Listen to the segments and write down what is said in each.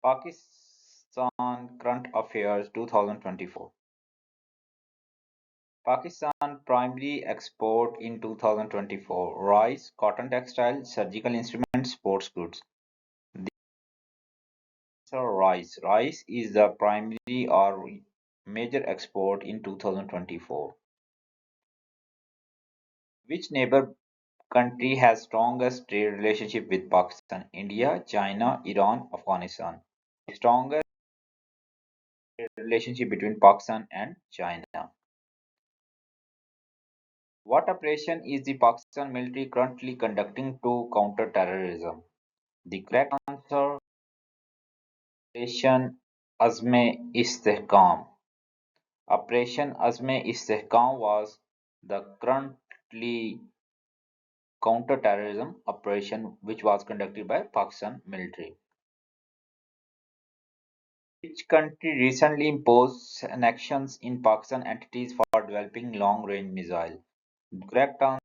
Pakistan Current Affairs 2024. Pakistan primary export in 2024: rice, cotton textile, surgical instruments, sports goods. The answer: rice. Rice is the primary or major export in 2024. Which neighbor country has strongest trade relationship with Pakistan? India, China, Iran, Afghanistan. Strongest trade relationship between Pakistan and China. What operation is the Pakistan military currently conducting to counter terrorism? The correct answer: Operation Azm-e-Istehkam. Operation Azm-e-Istehkam was the currently counter-terrorism operation which was conducted by Pakistan military. Which country recently imposed sanctions in Pakistan entities for developing long-range missile? The correct answer: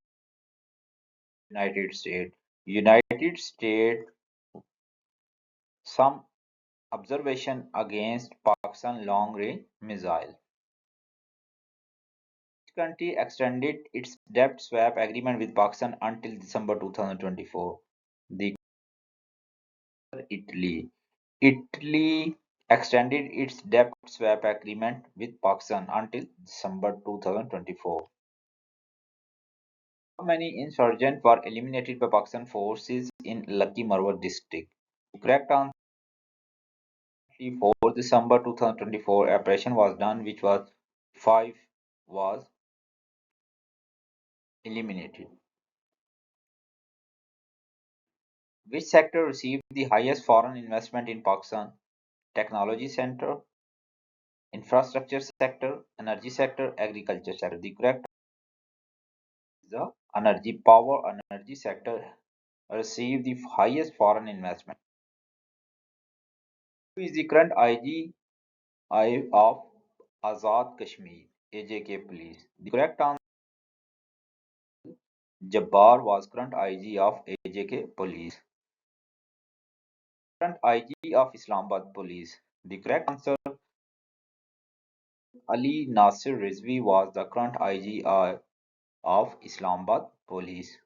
United States. United States some observation against Pakistan long-range missile. Which country extended its debt swap agreement with Pakistan until December 2024? The Italy. Italy extended its debt swap agreement with Pakistan until December 2024. How many insurgents were eliminated by Pakistan forces in Lucky Marwar district? The correct answer: 4 December 2024 operation was done which was 5 was eliminated. Which sector received the highest foreign investment in Pakistan? Technology sector, infrastructure sector, energy sector, agriculture sector. The correct is the energy sector received the highest foreign investment. Who is the current IGI of Azad Kashmir, AJK police? The correct answer: Jabbar was current IG of AJK police. Current IG of Islamabad police. The correct answer: Ali Nasir Rizvi was the current IGI of Islamabad police.